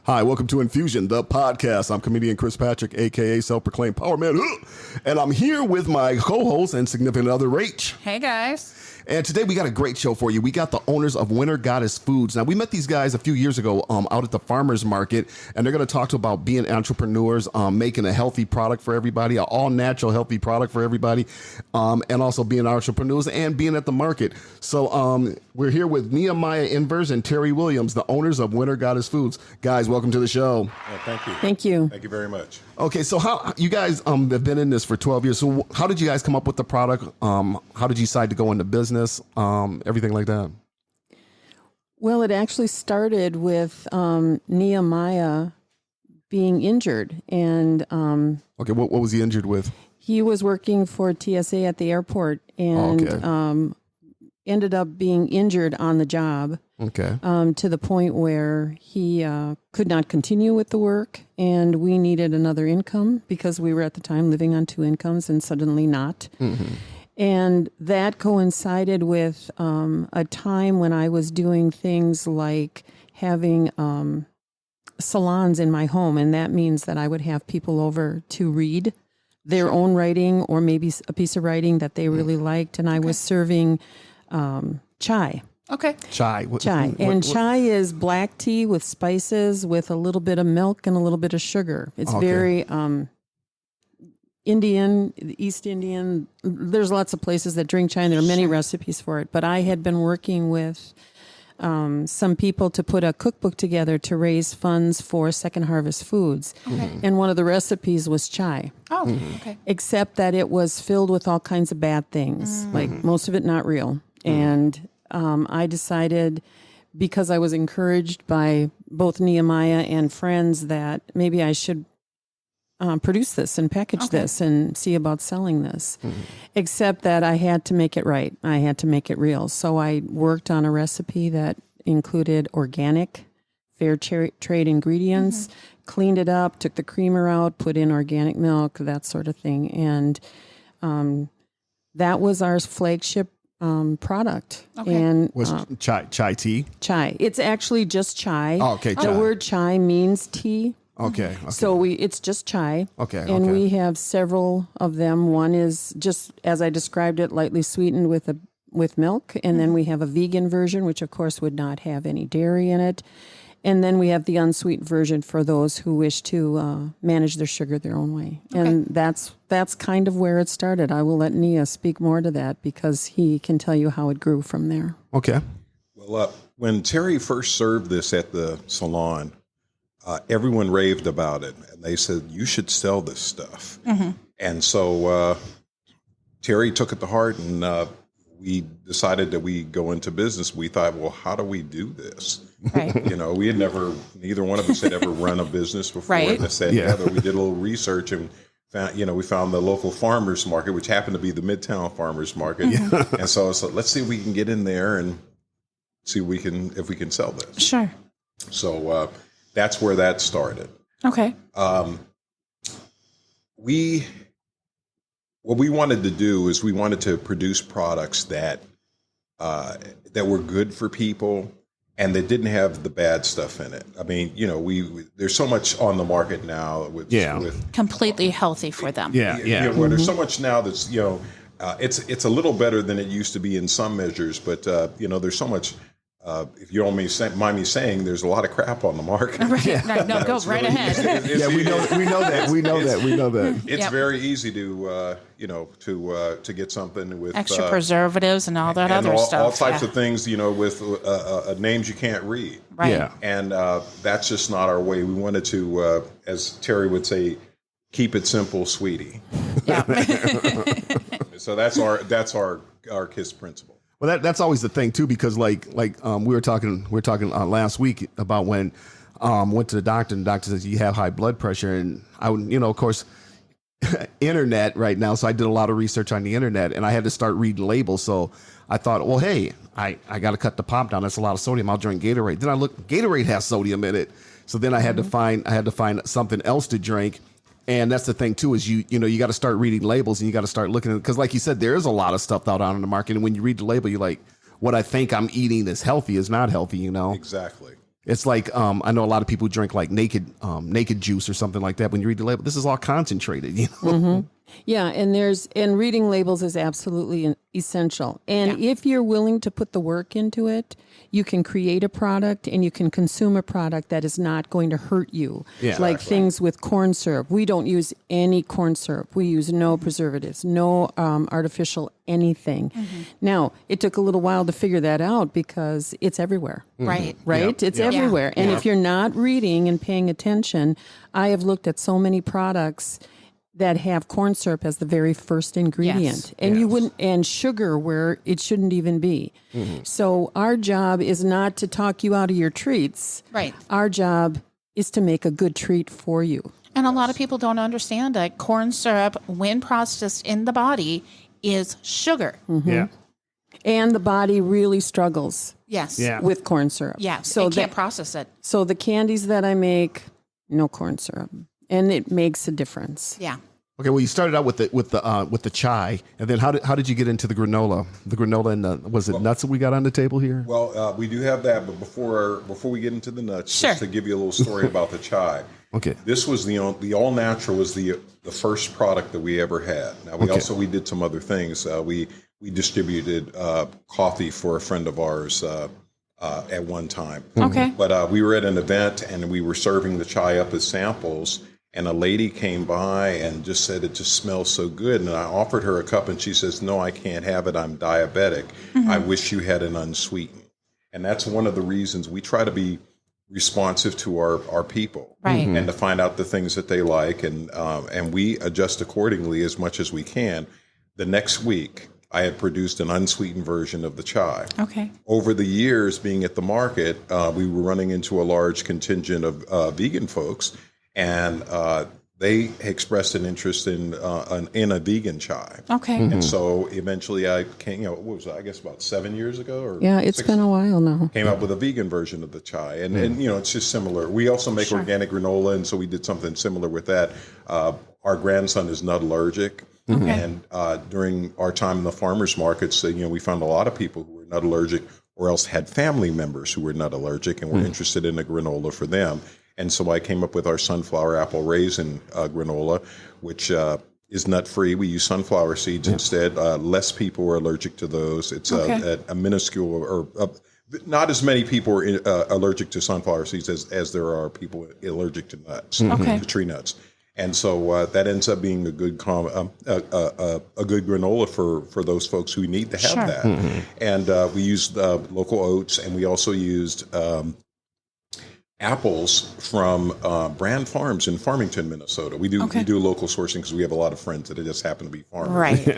Hi, welcome to Infusion, the podcast. I'm comedian Chris Patrick, a.k.a. self-proclaimed power man. And I'm here with my co-host and significant other, Rach. Hey, guys. And today we got a great show for you. We got the owners of Winter Goddess Foods. Now, we met these guys a few years ago out at the Farmers Market, and they're going to talk about being entrepreneurs, making a healthy product for everybody, an all-natural healthy product for everybody, and also being entrepreneurs and being at the market. So we're here with Nehemiah and Terry Williams, the owners of Winter Goddess Foods. Guys, welcome to the show. Thank you. Thank you. Thank you very much. Okay, so how you guys have been in this for 12 years. So how did you guys come up with the product? How did you decide to go into business? Everything like that. Well, it actually started with Nehemiah being injured. And okay, what was he injured with? He was working for TSA at the airport and ended up being injured on the job. Okay. To the point where he could not continue with the work, and we needed another income because we were at the time living on two incomes and suddenly not. Mm-hmm. And that coincided with a time when I was doing things like having salons in my home, and that means that I would have people over to read their own writing or maybe a piece of writing that they really liked, and I was serving chai. Okay. Chai. Chai is black tea with spices with a little bit of milk and a little bit of sugar. It's very Indian, East Indian. There's lots of places that drink chai, and there are many recipes for it. But I had been working with some people to put a cookbook together to raise funds for Second Harvest Foods. Okay. And one of the recipes was chai. Oh, okay. Except that it was filled with all kinds of bad things, like most of it not real. And I decided, because I was encouraged by both Nehemiah and friends, that maybe I should produce this and package this and see about selling this. Mm-hmm. Except that I had to make it right. I had to make it real. So I worked on a recipe that included organic, fair trade ingredients, cleaned it up, took the creamer out, put in organic milk, that sort of thing. And that was our flagship product. Okay. And was chai tea? Chai. It's actually just chai. Oh, okay. Chai. The word chai means tea. Okay. So it's just chai. Okay. And we have several of them. One is just, as I described it, lightly sweetened with milk. And then we have a vegan version, which of course would not have any dairy in it. And then we have the unsweetened version for those who wish to manage their sugar their own way. Okay. And that's kind of where it started. I will let Nia speak more to that because he can tell you how it grew from there. Okay. Well, when Terry first served this at the salon, everyone raved about it. And they said, you should sell this stuff. Mm-hmm. And so Terry took it to heart, and we decided that we go into business. We thought, well, how do we do this? Right. We had neither one of us had ever run a business before. Right. And sat together. We did a little research and found, we found the local farmers market, which happened to be the Midtown Farmers Market. Mm-hmm. And so let's see if we can get in there and see if we can sell this. Sure. So that's where that started. Okay. What we wanted to do is we wanted to produce products that were good for people and that didn't have the bad stuff in it. I mean, there's so much on the market now with completely healthy for them. Yeah. Well, there's so much now that's it's a little better than it used to be in some measures, but there's so much. If you don't mind me saying, there's a lot of crap on the market. Right. Yeah. No, go right ahead. We know that. It's very easy to get something with extra preservatives and all that other stuff. All types of things, with names you can't read. Right. Yeah. And that's just not our way. We wanted to, as Terry would say, keep it simple, sweetie. Yeah. So that's our KISS principle. Well, that's always the thing too, because we were talking last week about when went to the doctor, and the doctor says you have high blood pressure, and I would, of course, internet right now. So I did a lot of research on the internet, and I had to start reading labels. So I thought, well, hey, I got to cut the pop down. That's a lot of sodium. I'll drink Gatorade. Then I looked, Gatorade has sodium in it. So then I had to find something else to drink. And that's the thing too, is you got to start reading labels, and you got to start looking at it, because like you said, there is a lot of stuff out on the market, and when you read the label, you're like, what I think I'm eating is healthy is not healthy, Exactly. It's like I know a lot of people drink like naked juice or something like that. When you read the label, this is all concentrated. You know. Yeah, and reading labels is absolutely essential. And if you're willing to put the work into it, you can create a product and you can consume a product that is not going to hurt you. Yeah. Like things with corn syrup. We don't use any corn syrup. We use no preservatives, no artificial anything. Now, it took a little while to figure that out because it's everywhere. Right. Right? It's everywhere. And if you're not reading and paying attention, I have looked at so many products that have corn syrup as the very first ingredient. Yes. And you wouldn't, and sugar where it shouldn't even be. So our job is not to talk you out of your treats. Right. Our job is to make a good treat for you. And a lot of people don't understand that corn syrup, when processed in the body, is sugar. Yeah. And the body really struggles Yes. Yeah. with corn syrup. Yeah. So it can't process it. So the candies that I make, no corn syrup. And it makes a difference. Yeah. Okay, well, you started out with the chai, and then how did you get into the granola? The granola and was it nuts that we got on the table here? Well, we do have that, but before we get into the nuts, Sure. just to give you a little story about the chai. Okay. This was the all natural was the first product that we ever had. Now we did some other things. We distributed coffee for a friend of ours at one time. Okay. But we were at an event and we were serving the chai up as samples. And a lady came by and just said it just smells so good. And I offered her a cup and she says, "No, I can't have it. I'm diabetic. I wish you had an unsweetened." And that's one of the reasons we try to be responsive to our people, Right. and to find out the things that they like. And we adjust accordingly as much as we can. The next week, I had produced an unsweetened version of the chai. Okay. Over the years being at the market, we were running into a large contingent of vegan folks. And they expressed an interest in a vegan chai. Okay. And so eventually I came, what was it, I guess about 7 years ago? Or Yeah, it's been a while now. Came up with a vegan version of the chai. And it's just similar. We also make organic granola, and so we did something similar with that. Our grandson is nut allergic. Okay. And during our time in the farmers markets, we found a lot of people who were nut allergic or else had family members who were nut allergic and were interested in a granola for them. And so I came up with our sunflower apple raisin granola, which is nut-free. We use sunflower seeds instead. Less people are allergic to those. It's a minuscule, or not as many people are allergic to sunflower seeds as there are people allergic to nuts, to tree nuts. And so that ends up being a good a good granola for those folks who need to have that. And we used local oats, and we also used apples from Brand Farms in Farmington, Minnesota. We do local sourcing because we have a lot of friends that just happen to be farmers.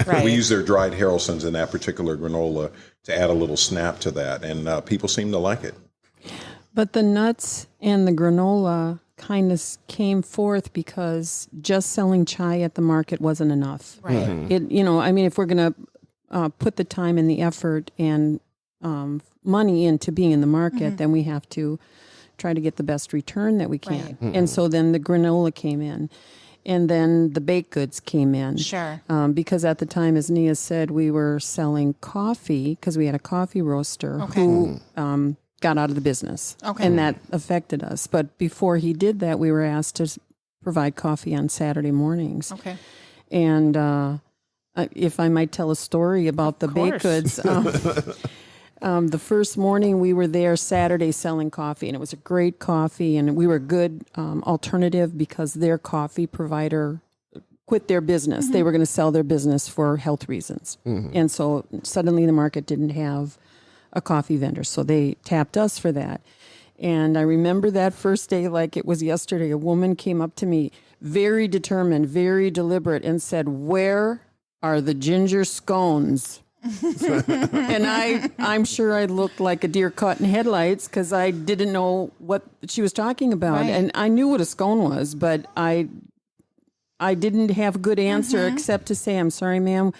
Right. We use their dried Harrelsons in that particular granola to add a little snap to that, and people seem to like it. But the nuts and the granola kind of came forth because just selling chai at the market wasn't enough. Right. If we're going to put the time and the effort and money into being in the market, then we have to try to get the best return that we can. Right. And so then the granola came in. And then the baked goods came in. Sure. Because at the time, as Nia said, we were selling coffee because we had a coffee roaster who got out of the business. Okay. And that affected us. But before he did that, we were asked to provide coffee on Saturday mornings. Okay. And if I might tell a story about the baked goods. The first morning we were there Saturday selling coffee, and it was a great coffee, and we were a good alternative because their coffee provider quit their business. They were going to sell their business for health reasons. And so suddenly the market didn't have a coffee vendor, so they tapped us for that. And I remember that first day like it was yesterday. A woman came up to me, very determined, very deliberate, and said, "Where are the ginger scones?" And I'm sure I looked like a deer caught in headlights because I didn't know what she was talking about. Right. And I knew what a scone was, but I didn't have a good answer except to say, "I'm sorry, ma'am.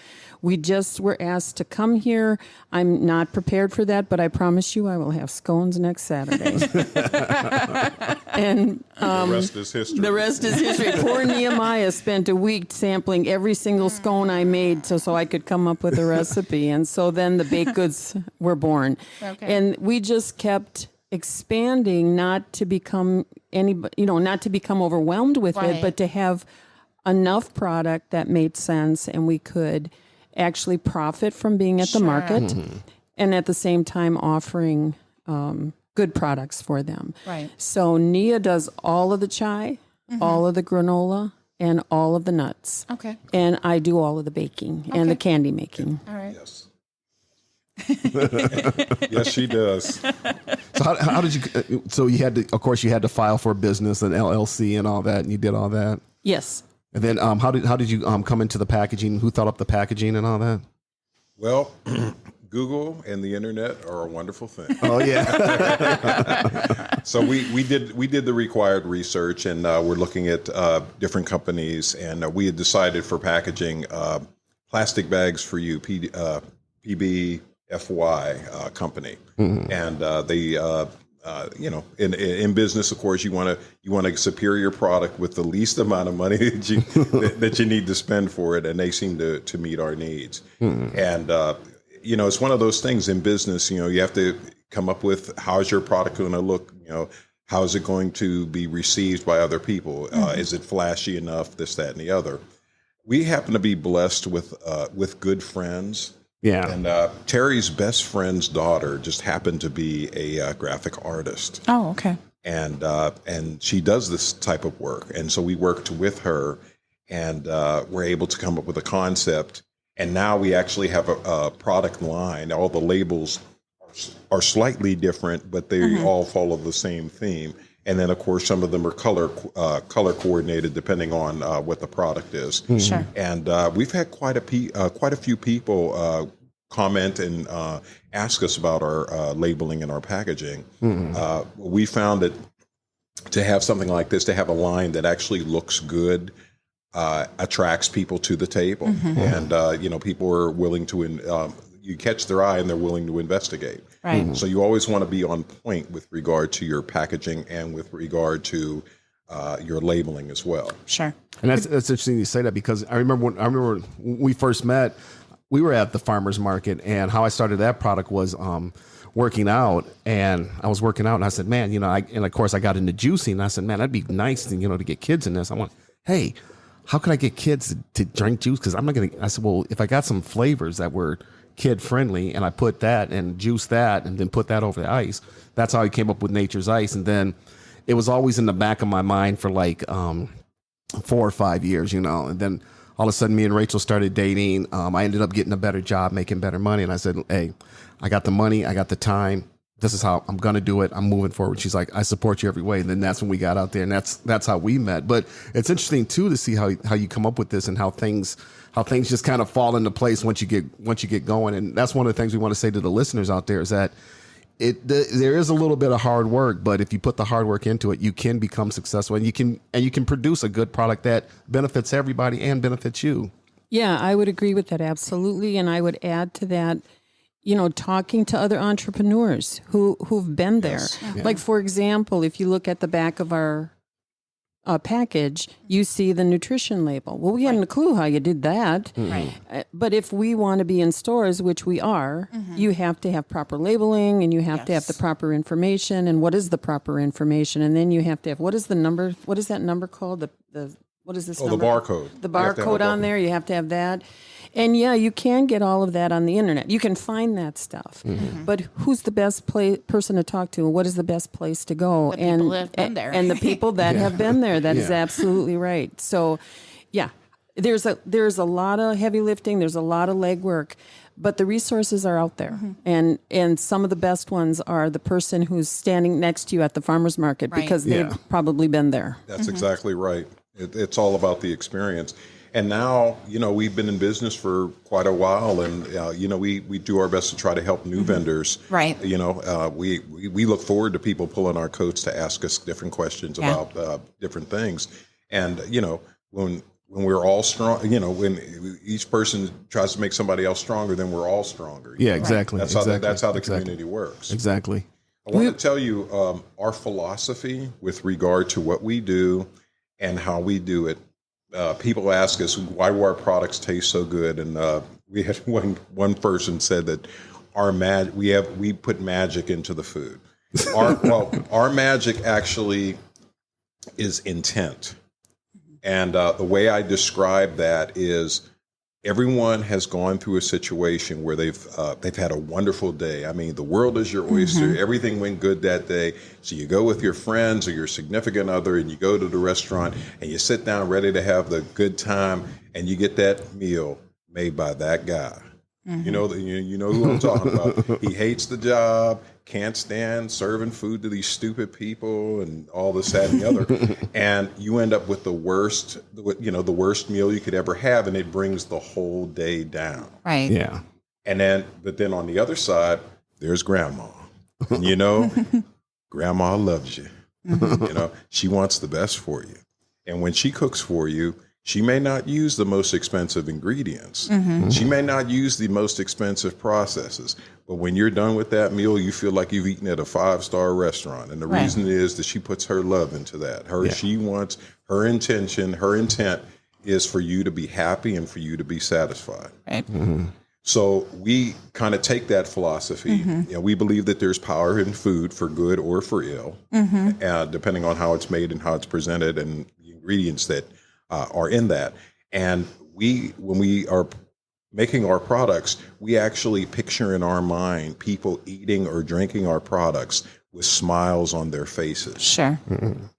We just were asked to come here. I'm not prepared for that, but I promise you I will have scones next Saturday." And The rest is history. the rest is history. Poor Nehemiah spent a week sampling every single scone I made so I could come up with a recipe. And so then the baked goods were born. Okay. And we just kept expanding, not to become not to become overwhelmed with Right. it, but to have enough product that made sense and we could actually profit from being at the market and at the same time offering good products for them. Right. So Nia does all of the chai, all of the granola, and all of the nuts. Okay. And I do all of the baking and the candy making. All right. Yes. Yes, she does. So how did you? So you had to, of course, you had to file for a business, an LLC, and all that, and you did all that. Yes. And then how did you come into the packaging? Who thought up the packaging and all that? Well, Google and the internet are a wonderful thing. Oh yeah. So we did the required research, and we're looking at different companies, and we had decided for packaging, plastic bags for you, PBFY company, and they. In business, of course, you want a superior product with the least amount of money that you need to spend for it, and they seem to meet our needs. And it's one of those things in business. You have to come up with how's your product going to look. How is it going to be received by other people? Is it flashy enough? This, that, and the other. We happen to be blessed with good friends. Yeah. And Terry's best friend's daughter just happened to be a graphic artist. Oh, okay. And she does this type of work. And so we worked with her, and we're able to come up with a concept. And now we actually have a product line. All the labels are slightly different, but they all follow the same theme. And then, of course, some of them are color coordinated depending on what the product is. Sure. And we've had quite a few people comment and ask us about our labeling and our packaging. We found that to have something like this, to have a line that actually looks good, attracts people to the table, and people are willing to. You catch their eye and they're willing to investigate. Right. So you always want to be on point with regard to your packaging and with regard to your labeling as well. Sure. And that's interesting you say that, because I remember when we first met, we were at the farmers market, and how I started that product was working out, and I was working out, and I said, man, and of course I got into juicing, and I said, man, that'd be nice to get kids in this. I want, hey, how can I get kids to drink juice? Because I said, well, if I got some flavors that were kid friendly, and I put that and juice that and then put that over the ice, that's how I came up with Nature's Ice. And then it was always in the back of my mind for like 4 or 5 years, and then all of a sudden me and Rachel started dating. I ended up getting a better job, making better money, and I said, hey, I got the money, I got the time, this is how I'm going to do it, I'm moving forward. She's like, I support you every way. And then that's when we got out there, and that's how we met. But it's interesting too to see how you come up with this, and how things just kind of fall into place once you get going. And that's one of the things we want to say to the listeners out there, is that there is a little bit of hard work, but if you put the hard work into it, you can become successful, and you can produce a good product that benefits everybody and benefits you. Yeah, I would agree with that, absolutely. And I would add to that, talking to other entrepreneurs who've been there. Yes. Yeah. Like, for example, if you look at the back of our package, you see the nutrition label. Well, we hadn't a clue how you did that. Right. But if we want to be in stores, which we are, you have to have proper labeling, and you have to have the proper information. And what is the proper information? And then you have to have, what is the number? What is that number called? What is this number? The barcode. The You have to have a barcode on there. You have to have that. And yeah, you can get all of that on the internet. You can find that stuff. But who's the best person to talk to? What is the best place to go? The people that have been there. And the people that have been there. That is absolutely right. So, yeah, there's a lot of heavy lifting. There's a lot of legwork, but the resources are out there. And some of the best ones are the person who's standing next to you at the farmer's market, because they've probably been there. That's exactly right. It's all about the experience. And now, we've been in business for quite a while, and we do our best to try to help new vendors. Right. We look forward to people pulling our coats to ask us different questions about different things. And when we're all strong, when each person tries to make somebody else stronger, then we're all stronger. Yeah, exactly. That's how the community works. Exactly. I want to tell you our philosophy with regard to what we do and how we do it. People ask us, why do our products taste so good? And we had one person said that we put magic into the food. Our magic actually is intent. And the way I describe that is everyone has gone through a situation where they've had a wonderful day. I mean, the world is your oyster. Everything went good that day. So you go with your friends or your significant other and you go to the restaurant and you sit down ready to have the good time and you get that meal made by that guy. You know who I'm talking about. He hates the job, can't stand serving food to these stupid people and all this, that, and the other. And you end up with the worst meal you could ever have, and it brings the whole day down. Right. Yeah. But then on the other side, there's grandma. And grandma loves you. She wants the best for you. And when she cooks for you, she may not use the most expensive ingredients. She may not use the most expensive processes. But when you're done with that meal, you feel like you've eaten at a 5-star restaurant. And the reason is that she puts her love into that. She wants her intent is for you to be happy and for you to be satisfied. Right. So we kind of take that philosophy. We believe that there's power in food for good or for ill, depending on how it's made and how it's presented and the ingredients that are in that. And when we are making our products, we actually picture in our mind people eating or drinking our products with smiles on their faces. Sure.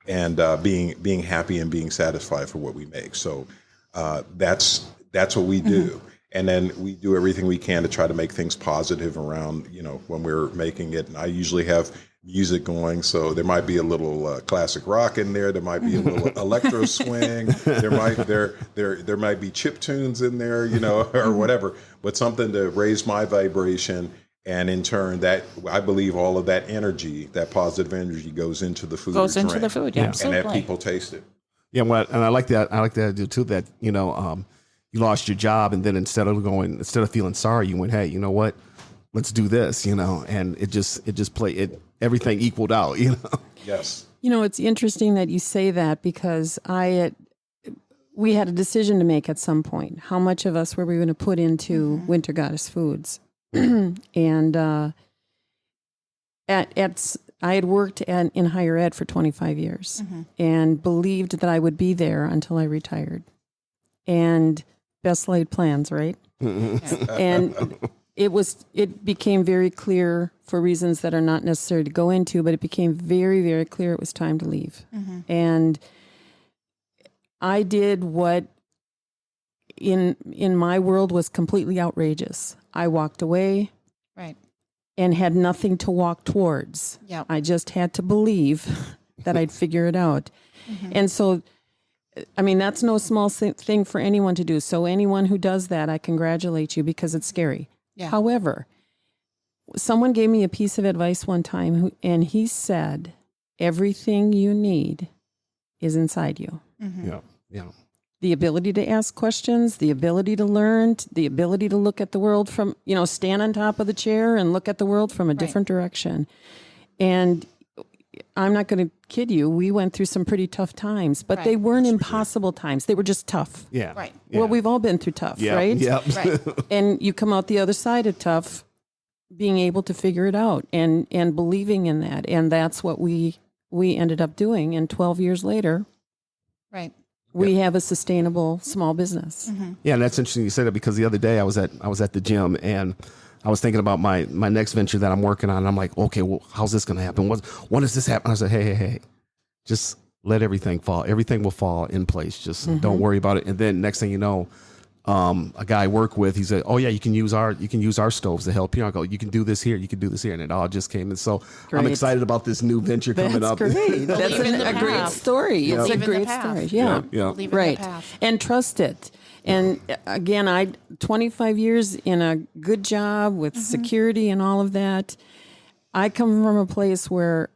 And being happy and being satisfied for what we make. So that's what we do. And then we do everything we can to try to make things positive around, when we're making it. And I usually have music going, so there might be a little classic rock in there. There might be a little electro swing. There might be chip tunes in there, or whatever. But something to raise my vibration, and in turn, that I believe all of that energy, that positive energy, goes into the food. Goes into the food, yeah. Absolutely. And that people taste it. Yeah, well, and I like that. I like that idea too. That you lost your job, and then instead of feeling sorry, you went, hey, you know what? Let's do this, and everything equaled out, Yes. It's interesting that you say that because we had a decision to make at some point. How much of us were we going to put into Winter Goddess Foods? And I had worked in higher ed for 25 years and believed that I would be there until I retired. And best laid plans, right? And it became very clear, for reasons that are not necessary to go into, but it became very, very clear it was time to leave. And I did what in my world was completely outrageous. I walked away. Right. And had nothing to walk towards. Yeah. I just had to believe that I'd figure it out. And so, I mean, that's no small thing for anyone to do. So anyone who does that, I congratulate you, because it's scary. Yeah. However, someone gave me a piece of advice one time, and he said, everything you need is inside you. Yeah. The ability to ask questions, the ability to learn, the ability to look at the world from, stand on top of the chair and look at the world from a different direction. And I'm not going to kid you, we went through some pretty tough times, but they weren't impossible times. They were just tough. Yeah. Right. Yeah. Well, we've all been through tough, right? Yeah. Right. And you come out the other side of tough, being able to figure it out and believing in that. And that's what we ended up doing. And 12 years later, Right. we have a sustainable small business. Yeah, and that's interesting you say that, because the other day I was at the gym and I was thinking about my next venture that I'm working on. And I'm like, okay, well, how's this going to happen? When does this happen? I said, hey, just let everything fall. Everything will fall in place. Just don't worry about it. And then next thing you know, a guy I work with, he said, oh yeah, you can use our stoves to help you. I go, you can do this here. You can do this here. And it all just came. And so I'm excited about this new venture coming up. That's great. That's a great story. It's a great story. Yeah. Believe in Right. the path. And trust it. And again, I 25 years in a good job with security and all of that. I come from a place where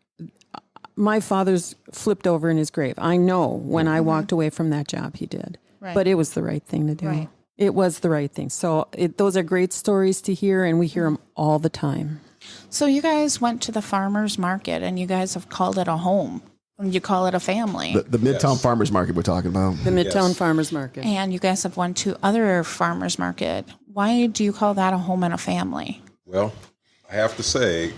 my father's flipped over in his grave. I know when I walked away from that job, he did. Right. But it was the right thing to do. Right. It was the right thing. So those are great stories to hear, and we hear them all the time. So you guys went to the farmers market, and you guys have called it a home. And you call it a family. The Midtown Farmers Market we're talking about. The Midtown Farmers Market. And you guys have went to other farmers market. Why do you call that a home and a family? Well, I have to say,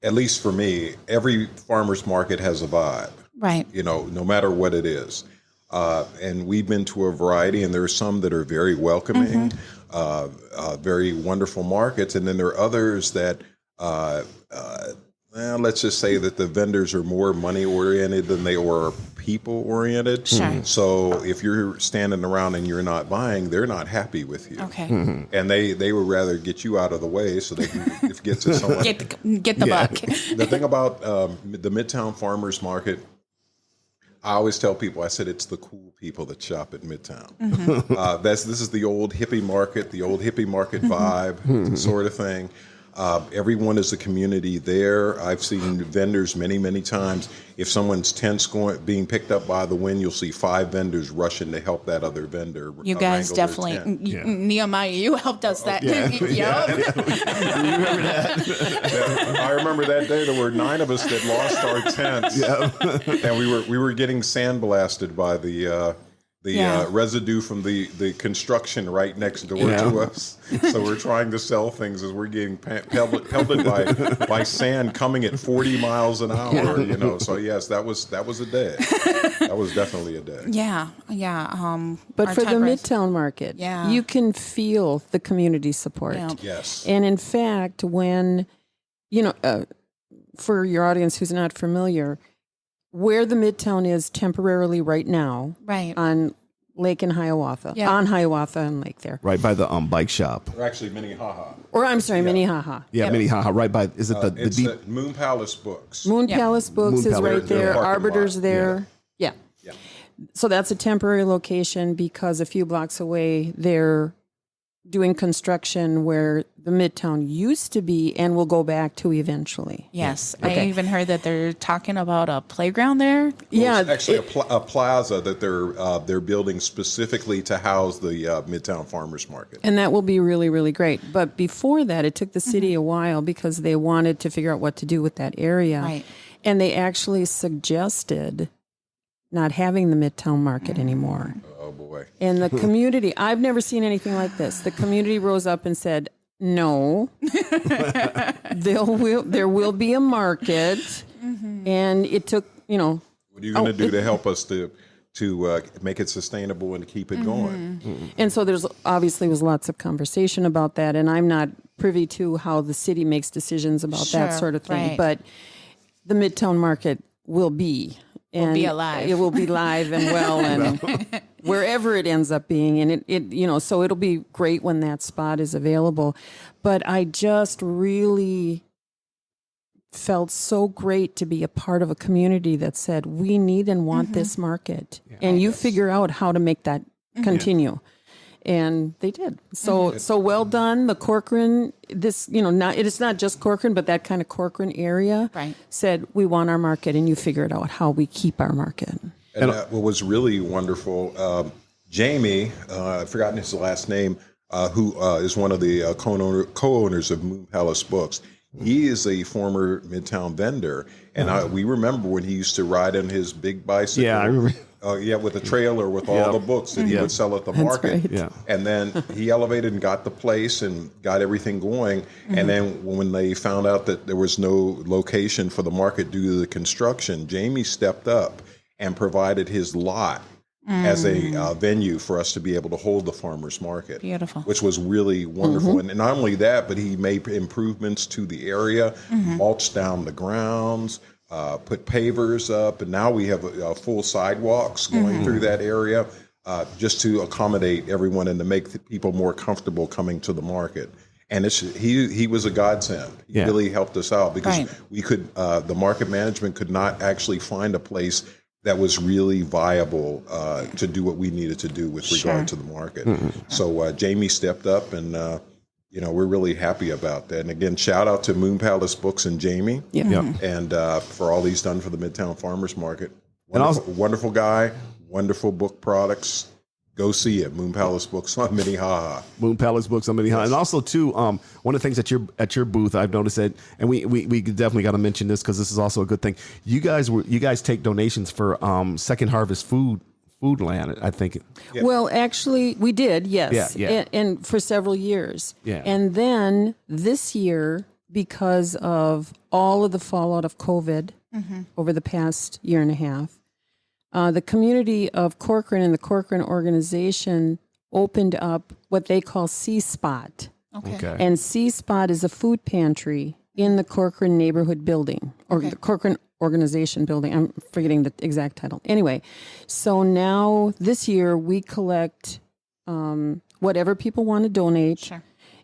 at least for me, every farmer's market has a vibe, Right. no matter what it is. And we've been to a variety, and there are some that are very welcoming, very wonderful markets. And then there are others that, let's just say that the vendors are more money oriented than they are people oriented. Sure. So if you're standing around and you're not buying, they're not happy with you. Okay. And they would rather get you out of the way so they can get to someone. Get the buck. The thing about the Midtown Farmers Market, I always tell people, I said, it's the cool people that shop at Midtown. This is the old hippie market vibe sort of thing. Everyone is a community there. I've seen vendors many, many times. If someone's tent's being picked up by the wind, you'll see 5 vendors rushing to help that other vendor. You guys wrangle their definitely, tent. Nehemiah, you helped us that. Yep. Remember that? I remember that day there were 9 of us that lost our tents, and we were getting sandblasted by the residue from the construction right next door to us. So we're trying to sell things as we're getting pelted by sand coming at 40 miles an hour. So yes, that was a day. That was definitely a day. Yeah. But Our for the time runs- Midtown Market, Yeah. you can feel the community support. Yeah. Yes. And in fact, when, for your audience who's not familiar, where the Midtown is temporarily right now, Right. on Lake and Hiawatha, Yeah. on Hiawatha and Lake there. Right by the bike shop. Or actually, Minnehaha. Or I'm sorry, Minnehaha. Yeah, Minnehaha. Right by. Is it the It's deep? at Moon Palace Books. Moon Yeah. Palace Books Moon is Palace, right their there. parking Arbiter's lot. there. Yeah. Yeah. So that's a temporary location because a few blocks away they're doing construction where the Midtown used to be and will go back to eventually. Yes. I Okay. even heard that they're talking about a playground there. Yeah, It's actually a plaza that they're building specifically to house the Midtown Farmers Market. and that will be really, really great. But before that, it took the city a while because they wanted to figure out what to do with that area. Right. And they actually suggested not having the Midtown Market anymore. Oh boy. And the community, I've never seen anything like this. The community rose up and said, no, there will be a market. And it took, What are you going to do to help us to make it sustainable and to keep it going? and so there's obviously was lots of conversation about that. And I'm not privy to how the city makes decisions about that Sure, sort of thing. right. But the Midtown Market will be. And be alive. It will be live and well and wherever it ends up being. And it so it'll be great when that spot is available. But I just really felt so great to be a part of a community that said, we need and want this market. And you figure out how to make that continue. And they did. So well done. The Corcoran, it is not just Corcoran, but that kind of Corcoran area Right. said, we want our market, and you figured out how we keep our market. And what was really wonderful, Jamie, I've forgotten his last name, who is one of the co-owners of Moon Palace Books. He is a former Midtown vendor, and we remember when he used to ride on his big bicycle. Yeah, I remember. With a trailer with all the books that he would sell at the market. right. Yeah. And then he elevated and got the place and got everything going. And then when they found out that there was no location for the market due to the construction, Jamie stepped up and provided his lot as a venue for us to be able to hold the farmers market. Beautiful. Which was really wonderful. And not only that, but he made improvements to the area, mulched down the grounds, put pavers up, and now we have full sidewalks going through that area just to accommodate everyone and to make the people more comfortable coming to the market. And he was a godsend. He really helped us out because Right. we could the market management could not actually find a place that was really viable to do what we needed to do with regard to the market. So Jamie stepped up, and we're really happy about that. And again, shout out to Moon Palace Books and Jamie, and for all he's done for the Midtown Farmers Market. Wonderful guy, wonderful book products. Go see it, Moon Palace Books on Minnehaha. Moon Palace Books on Minnehaha. And also, too, one of the things at your booth, I've noticed that, and we definitely got to mention this because this is also a good thing. You guys take donations for Second Harvest food land, I think. Yeah. Well, actually, we did, yes. Yeah. And for several years. Yeah. And then this year, because of all of the fallout of COVID over the past year and a half. The community of Corcoran and the Corcoran organization opened up what they call C-Spot. Okay. And C-Spot is a food pantry in the Corcoran neighborhood building, or the Corcoran organization building. I'm forgetting the exact title. Anyway, so now this year we collect whatever people want to donate. Sure.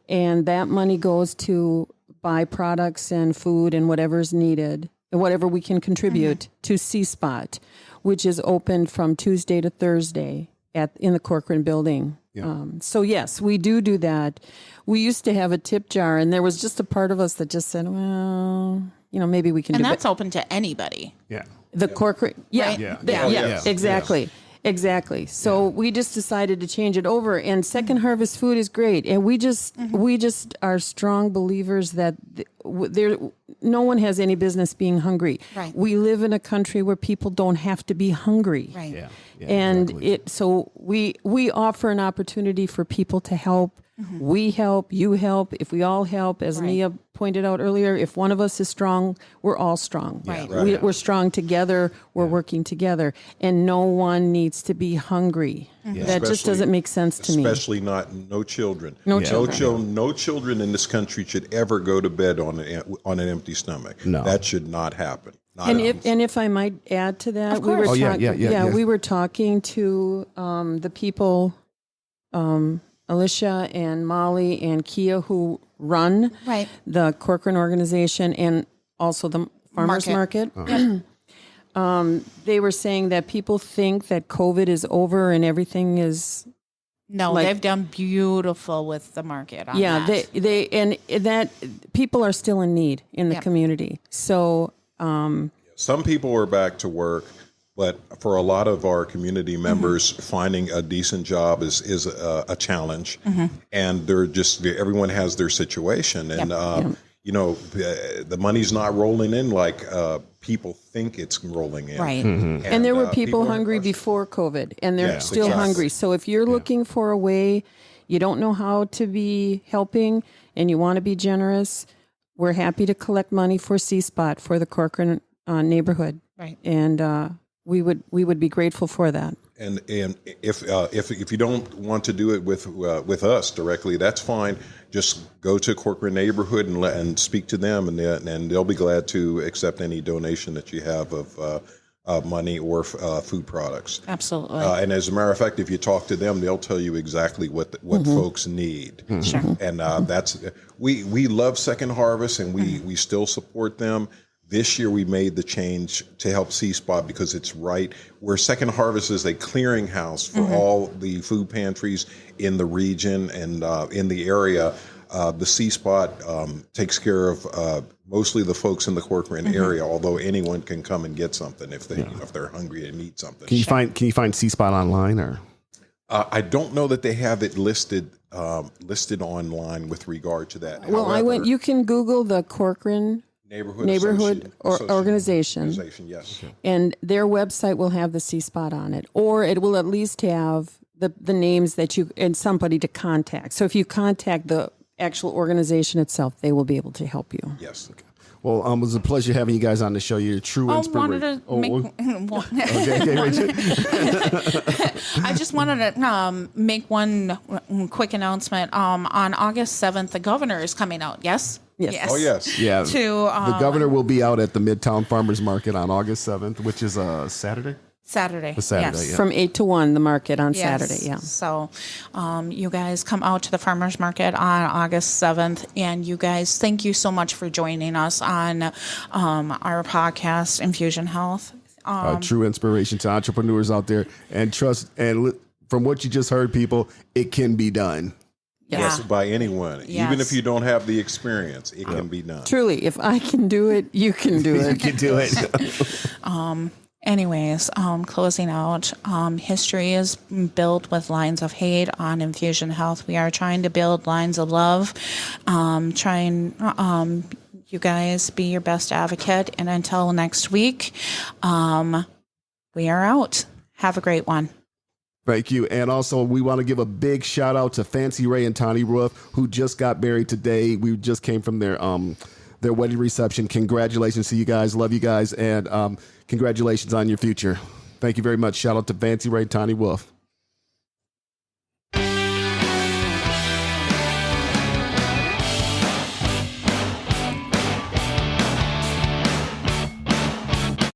And that money goes to buy products and food and whatever's needed, and whatever we can contribute to C-Spot, which is open from Tuesday to Thursday in the Corcoran building. Yeah. So yes, we do that. We used to have a tip jar, and there was just a part of us that just said, well, maybe we can And do that's open to anybody. Yeah. the Corcoran. Yeah, Right? Yeah. yeah, Oh, yeah, yes. exactly. Exactly. So we just decided to change it over, and Second Harvest Food is great. And we just are strong believers that no one has any business being hungry. Right. We live in a country where people don't have to be hungry. Right. Yeah. Yeah, And exactly. we offer an opportunity for people to help. We help, you help. If we all help, as Nia pointed out earlier, if one of us is strong, we're all strong. Right. We're strong together. We're working together, and no one needs to be hungry. That just Especially- doesn't make sense to me. Especially no children. No Yeah. children. No children in this country should ever go to bed on an empty stomach. No. That should not happen. Not And happen. if I might add to that, Of we were course. Oh, yeah. we were talking to the people, Alicia and Molly and Kia, who run Right. the Corcoran organization and also the Farmers Market. They were saying that people think that COVID is over and everything is No, Like- they've done beautiful with the market on yeah. that. They and that people are still in need in the Yep. community. So Some people are back to work, but for a lot of our community members, finding a decent job is a challenge, and everyone has their situation, and the money's not rolling in like people think it's rolling in. Right. and there were people are hungry frustrated. before COVID, and they're Yeah, still exactly. hungry. So if you're looking for a way, you don't know how to be helping, and you want to be generous, we're happy to collect money for C-Spot for the Corcoran neighborhood, Right. and we would be grateful for that. And if you don't want to do it with us directly, that's fine. Just go to Corcoran neighborhood and speak to them, and they'll be glad to accept any donation that you have of money or food products. Absolutely. And as a matter of fact, if you talk to them, they'll tell you exactly what folks need. Sure. And we love Second Harvest, and we still support them. This year we made the change to help C-Spot because it's right where Second Harvest is a clearinghouse for all the food pantries in the region and in the area. The C-Spot takes care of mostly the folks in the Corcoran area, although anyone can come and get something if they're hungry and need something. Can you find C-Spot online or? I don't know that they have it listed online with regard to that. Well, However, you can Google the Corcoran neighborhood organization, yes. and their website will have the C-Spot on it, or it will at least have the names that you and somebody to contact. So if you contact the actual organization itself, they will be able to help you. Yes. Well, it was a pleasure having you guys on the show. You're a true inspiration. Okay, Rachel. I just wanted to make one quick announcement. On August 7th, the governor is coming out. Yes? Yes. Oh, yes. Yeah. To the governor will be out at the Midtown Farmers Market on August 7th, which is a Saturday. Saturday. Saturday, Yes. yeah. From 8 to 1, the market on Yes. Saturday. Yeah. So you guys come out to the farmers market on August 7th. And you guys, thank you so much for joining us on our podcast, Infusion Health. True inspiration to entrepreneurs out there, and trust. And from what you just heard, people, it can be done. Yeah. Yes, by anyone. Even Yes. if you don't have the experience, it can be done. Truly, if I can do it, you can do You it. can do it. Anyways, closing out, history is built with lines of hate. On Infusion Health, we are trying to build lines of love, you guys be your best advocate. And until next week, we are out. Have a great one. Thank you. And also, we want to give a big shout out to Fancy Ray and Tawny Roof, who just got married today. We just came from their wedding reception. Congratulations to you guys. Love you guys. And congratulations on your future. Thank you very much. Shout out to Fancy Ray and Tawny Wolf.